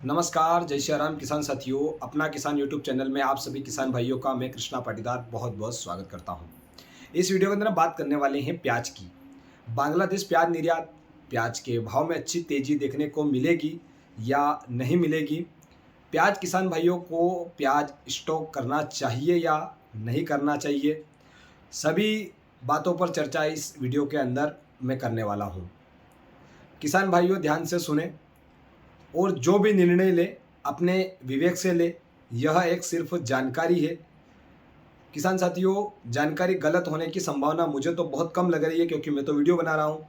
नमस्कार, जय श्री राम किसान साथियों। अपना किसान यूट्यूब चैनल में आप सभी किसान भाइयों का मैं कृष्णा पाटीदार बहुत बहुत स्वागत करता हूं। इस वीडियो के अंदर हम बात करने वाले हैं प्याज की। बांग्लादेश प्याज निर्यात, प्याज के भाव में अच्छी तेजी देखने को मिलेगी या नहीं मिलेगी। प्याज किसान भाइयों को प्याज स्टॉक करना चाहिए या नहीं करना चाहिए, सभी बातों पर चर्चा इस वीडियो के अंदर मैं करने वाला हूँ। किसान भाइयों ध्यान से सुने और जो भी निर्णय ले अपने विवेक से ले। यह एक सिर्फ जानकारी है। किसान साथियों, जानकारी गलत होने की संभावना मुझे तो बहुत कम लग रही है, क्योंकि मैं तो वीडियो बना रहा हूँ।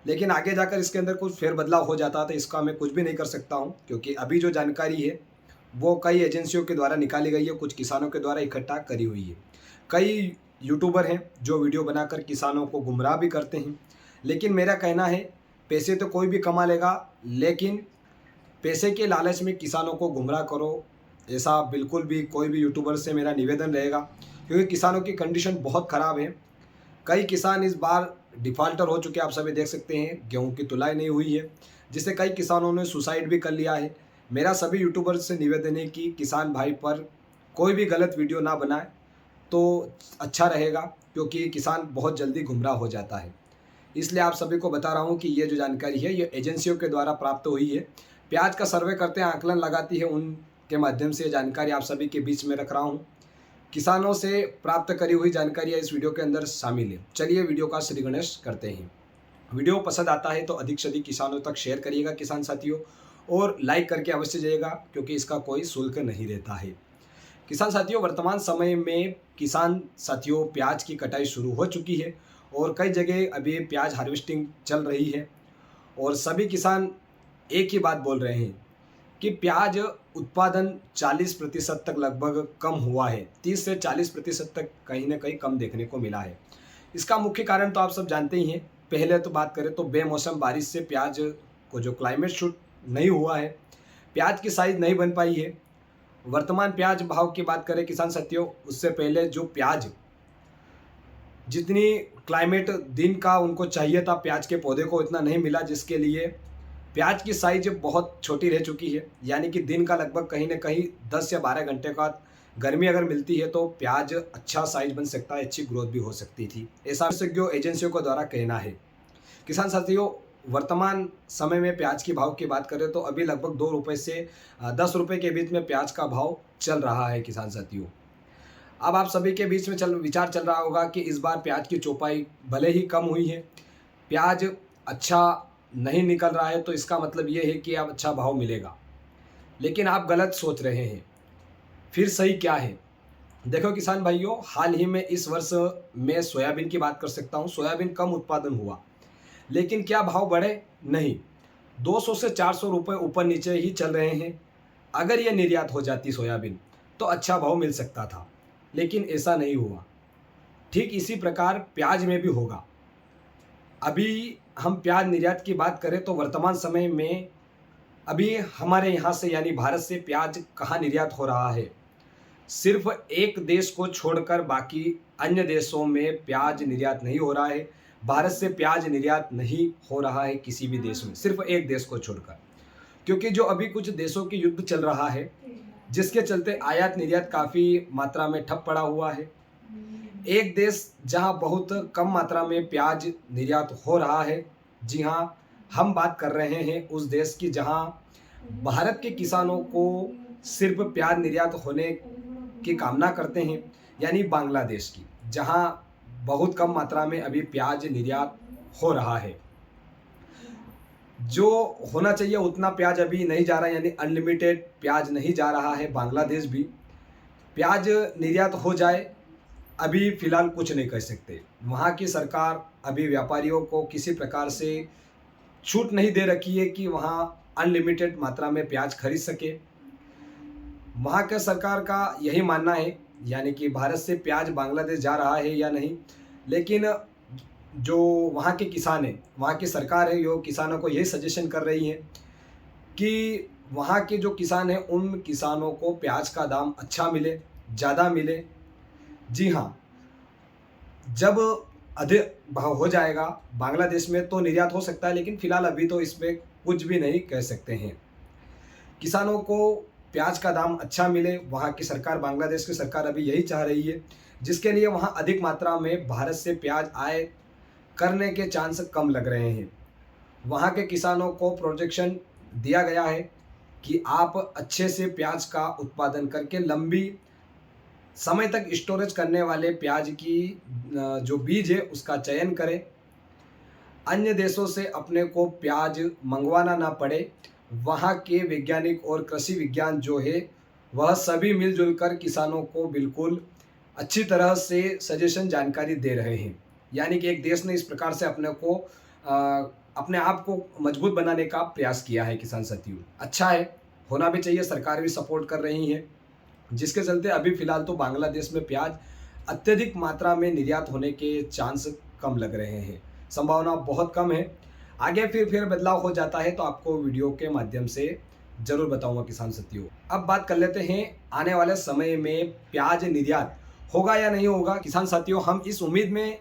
लेकिन आगे जाकर इसके अंदर कुछ फेरबदलाव हो जाता है तो इसका मैं कुछ भी नहीं कर सकता हूँ, क्योंकि अभी जो जानकारी है वो कई एजेंसियों के द्वारा निकाली गई है, कुछ किसानों के द्वारा इकट्ठा करी हुई है। कई यूट्यूबर हैं जो वीडियो बनाकर किसानों को गुमराह भी करते हैं। लेकिन मेरा कहना है, पैसे तो कोई भी कमा लेगा, लेकिन पैसे के लालच में किसानों को गुमराह करो, ऐसा बिल्कुल भी कोई भी यूट्यूबर से मेरा निवेदन रहेगा, क्योंकि किसानों की कंडीशन बहुत ख़राब है। कई किसान इस बार डिफ़ाल्टर हो चुके हैं, आप सभी देख सकते हैं। गेहूं की तुलाई नहीं हुई है, जिससे कई किसानों ने सुसाइड भी कर लिया है। मेरा सभी यूट्यूबर से निवेदन है कि किसान भाई पर कोई भी गलत वीडियो ना बनाए तो अच्छा रहेगा, क्योंकि किसान बहुत जल्दी गुमराह हो जाता है। इसलिए आप सभी को बता रहा हूँ कि ये जो जानकारी है ये एजेंसियों के द्वारा प्राप्त हुई है। प्याज का सर्वे करते हैं, आकलन लगाती है, उनके माध्यम से जानकारी आप सभी के बीच में रख रहा हूँ। किसानों से प्राप्त करी हुई जानकारी इस वीडियो के अंदर शामिल है। चलिए वीडियो का श्री गणेश करते हैं। वीडियो पसंद आता है तो अधिक से अधिक किसानों तक शेयर करिएगा किसान साथियों, और लाइक करके अवश्य जाइएगा, क्योंकि इसका कोई शुल्क नहीं रहता है। किसान साथियों, वर्तमान समय में किसान साथियों प्याज की कटाई शुरू हो चुकी है और कई जगह अभी प्याज हार्वेस्टिंग चल रही है। और सभी किसान एक ही बात बोल रहे हैं कि प्याज उत्पादन 40% तक लगभग कम हुआ है। 30 से 40% तक कहीं ना कहीं कम देखने को मिला है। इसका मुख्य कारण तो आप सब जानते ही हैं। पहले तो बात करें तो बेमौसम बारिश से प्याज को जो क्लाइमेट शूट नहीं हुआ है, प्याज की साइज नहीं बन पाई है। वर्तमान प्याज भाव की बात करें किसान साथियों, उससे पहले जो प्याज जितनी क्लाइमेट दिन का उनको चाहिए था, प्याज के पौधे को इतना नहीं मिला, जिसके लिए प्याज की साइज बहुत छोटी रह चुकी है। यानी कि दिन का लगभग कहीं ना कहीं 10 या 12 घंटे का गर्मी अगर मिलती है तो प्याज अच्छा साइज बन सकता है, अच्छी ग्रोथ भी हो सकती थी, ऐसा विशेषज्ञों एजेंसियों के द्वारा कहना है। किसान साथियों, वर्तमान समय में प्याज की भाव की बात करें तो अभी लगभग 2 रुपये से 10 रुपये के बीच में प्याज का भाव चल रहा है किसान साथियों। अब आप सभी के बीच में विचार चल रहा होगा कि इस बार प्याज की चौपाई भले ही कम हुई है, प्याज अच्छा नहीं निकल रहा है, तो इसका मतलब ये है कि अब अच्छा भाव मिलेगा। लेकिन आप गलत सोच रहे हैं। फिर सही क्या है? देखो किसान भाइयों, हाल ही में इस वर्ष मैं सोयाबीन की बात कर सकता हूँ। सोयाबीन कम उत्पादन हुआ, लेकिन क्या भाव बढ़े? नहीं। 200 से 400 रुपये ऊपर नीचे ही चल रहे हैं। अगर ये निर्यात हो जाती सोयाबीन तो अच्छा भाव मिल सकता था, लेकिन ऐसा नहीं हुआ। ठीक इसी प्रकार प्याज में भी होगा। अभी हम प्याज निर्यात की बात करें तो वर्तमान समय में अभी हमारे यहाँ से यानी भारत से प्याज कहाँ निर्यात हो रहा है? सिर्फ एक देश को छोड़कर बाकी अन्य देशों में प्याज निर्यात नहीं हो रहा है। भारत से प्याज निर्यात नहीं हो रहा है किसी भी देश में, सिर्फ एक देश को छोड़कर। क्योंकि जो अभी कुछ देशों की युद्ध चल रहा है, जिसके चलते आयात निर्यात काफ़ी मात्रा में ठप पड़ा हुआ है। एक देश जहां बहुत कम मात्रा में प्याज निर्यात हो रहा है, जी हां, हम बात कर रहे हैं उस देश की जहां भारत के किसानों को सिर्फ प्याज निर्यात होने की कामना करते हैं, यानी बांग्लादेश की, जहां बहुत कम मात्रा में अभी प्याज निर्यात हो रहा है। जो होना चाहिए उतना प्याज अभी नहीं जा रहा है, यानी अनलिमिटेड प्याज नहीं जा रहा है बांग्लादेश भी। प्याज निर्यात हो जाए, अभी फ़िलहाल कुछ नहीं कर सकते। वहाँ की सरकार अभी व्यापारियों को किसी प्रकार से छूट नहीं दे रखी है कि वहाँ अनलिमिटेड मात्रा में प्याज खरीद सके। वहाँ के सरकार का यही मानना है, यानी कि भारत से प्याज बांग्लादेश जा रहा है या नहीं। लेकिन जो वहाँ के किसान हैं, वहाँ की सरकार है, जो किसानों को यही सजेशन कर रही है कि वहाँ के जो किसान हैं उन किसानों को प्याज का दाम अच्छा मिले, ज़्यादा मिले। जी हाँ, जब अधिक भाव हो जाएगा बांग्लादेश में तो निर्यात हो सकता है, लेकिन फिलहाल अभी तो इसमें कुछ भी नहीं कह सकते हैं। किसानों को प्याज का दाम अच्छा मिले। वहाँ की सरकार, बांग्लादेश की सरकार अभी यही चाह रही है, जिसके लिए वहाँ अधिक मात्रा में भारत से प्याज आय करने के चांस कम लग रहे हैं। वहाँ के किसानों को प्रोजेक्शन दिया गया है कि आप अच्छे से प्याज का उत्पादन करके लंबी समय तक स्टोरेज करने वाले प्याज की जो बीज है उसका चयन करें। अन्य देशों से अपने को प्याज मंगवाना ना पड़े। वहाँ के वैज्ञानिक और कृषि विज्ञान जो है वह सभी मिलजुल कर किसानों को बिल्कुल अच्छी तरह से सजेशन जानकारी दे रहे हैं। यानी कि एक देश ने इस प्रकार से अपने आप को मजबूत बनाने का प्रयास किया है। किसान साथियों, अच्छा है, होना भी चाहिए। सरकार भी सपोर्ट कर रही है, जिसके चलते अभी फ़िलहाल तो बांग्लादेश में प्याज अत्यधिक मात्रा में निर्यात होने के चांस कम लग रहे हैं। संभावना बहुत कम है। आगे फिर बदलाव हो जाता है तो आपको वीडियो के माध्यम से ज़रूर बताऊंगा किसान साथियों। अब बात कर लेते हैं आने वाले समय में प्याज निर्यात होगा या नहीं होगा। किसान साथियों, हम इस उम्मीद में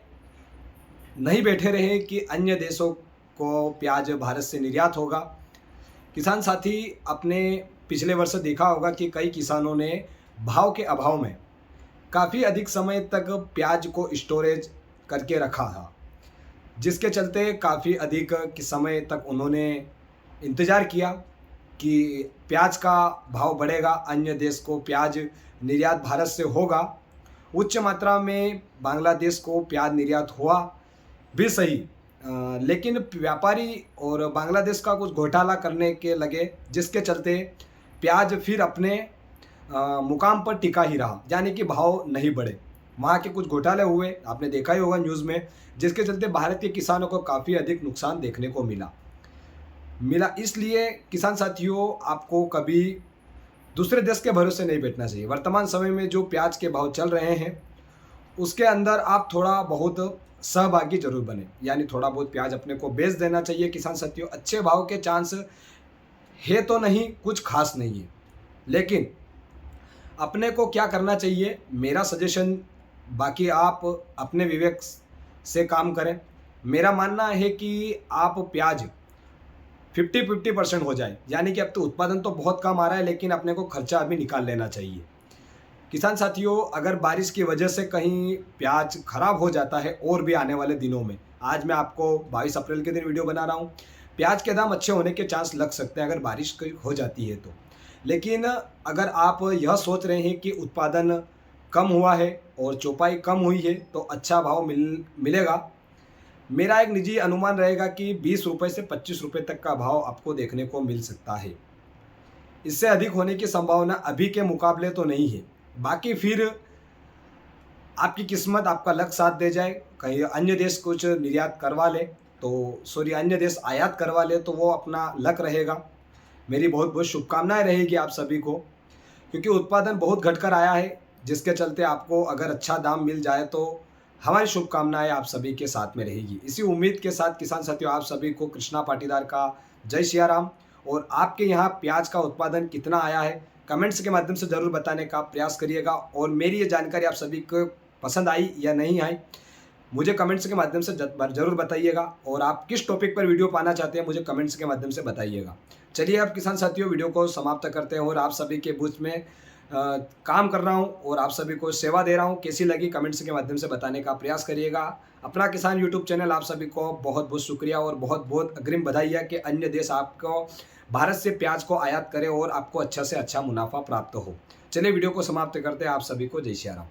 नहीं बैठे रहे कि अन्य देशों को प्याज भारत से निर्यात होगा। किसान साथी, अपने पिछले वर्ष देखा होगा कि कई किसानों ने भाव के अभाव में काफ़ी अधिक समय तक प्याज को स्टोरेज करके रखा था, जिसके चलते काफ़ी अधिक समय तक उन्होंने इंतज़ार किया कि प्याज का भाव बढ़ेगा, अन्य देश को प्याज निर्यात भारत से होगा। उच्च मात्रा में बांग्लादेश को प्याज निर्यात हुआ भी सही, लेकिन व्यापारी और बांग्लादेश का कुछ घोटाला करने के लगे, जिसके चलते प्याज फिर अपने मुकाम पर टिका ही रहा, यानी कि भाव नहीं बढ़े। वहाँ के कुछ घोटाले हुए, आपने देखा ही होगा न्यूज़ में, जिसके चलते भारत के किसानों को काफ़ी अधिक नुकसान देखने को मिला। इसलिए किसान साथियों, आपको कभी दूसरे देश के भरोसे नहीं बैठना चाहिए। वर्तमान समय में जो प्याज के भाव चल रहे हैं उसके अंदर आप थोड़ा बहुत सहभागी जरूर बने, यानी थोड़ा बहुत प्याज अपने को बेच देना चाहिए। किसान साथियों, अच्छे भाव के चांस है तो नहीं, कुछ खास नहीं है, लेकिन अपने को क्या करना चाहिए, मेरा सजेशन, बाकी आप अपने विवेक से काम करें। मेरा मानना है कि आप प्याज 50-50% हो जाए, यानी कि अब तो उत्पादन तो बहुत कम आ रहा है, लेकिन अपने को खर्चा अभी निकाल लेना चाहिए। किसान साथियों, अगर बारिश की वजह से कहीं प्याज खराब हो जाता है और भी आने वाले दिनों में, आज मैं आपको 22 अप्रैल के दिन वीडियो बना रहा हूँ, प्याज के दाम अच्छे होने के चांस लग सकते हैं अगर बारिश हो जाती है तो। लेकिन अगर आप यह सोच रहे हैं कि उत्पादन कम हुआ है और चौपाई कम हुई है तो अच्छा भाव मिलेगा, मेरा एक निजी अनुमान रहेगा कि 20 रुपये से 25 रुपये तक का भाव आपको देखने को मिल सकता है। इससे अधिक होने की संभावना अभी के मुकाबले तो नहीं है। बाकी फिर आपकी किस्मत, आपका लक साथ दे जाए, कहीं अन्य देश कुछ निर्यात करवा ले तो अन्य देश आयात करवा ले तो वो अपना लक रहेगा। मेरी बहुत बहुत शुभकामनाएं रहेगी आप सभी को, क्योंकि उत्पादन बहुत घटकर आया है, जिसके चलते आपको अगर अच्छा दाम मिल जाए तो हमारी शुभकामनाएं आप सभी के साथ में रहेगी। इसी उम्मीद के साथ किसान साथियों, आप सभी को कृष्णा पाटीदार का जय सिया राम। और आपके यहाँ प्याज का उत्पादन कितना आया है कमेंट्स के माध्यम से ज़रूर बताने का प्रयास करिएगा। और मेरी ये जानकारी आप सभी को पसंद आई या नहीं आई, मुझे कमेंट्स के माध्यम से ज़रूर बताइएगा। और आप किस टॉपिक पर वीडियो पाना चाहते हैं मुझे कमेंट्स के माध्यम से बताइएगा। चलिए अब किसान साथियों, वीडियो को समाप्त करते हैं और आप सभी के बीच में काम कर रहा हूं और आप सभी को सेवा दे रहा हूं। कैसी लगी कमेंट्स के माध्यम से बताने का प्रयास करिएगा। अपना किसान यूट्यूब चैनल, आप सभी को बहुत बहुत शुक्रिया और बहुत बहुत अग्रिम बधाई है कि अन्य देश आपको भारत से प्याज को आयात करे और आपको अच्छा से अच्छा मुनाफा प्राप्त हो। चलिए वीडियो को समाप्त करते हैं। आप सभी को जय श्री राम।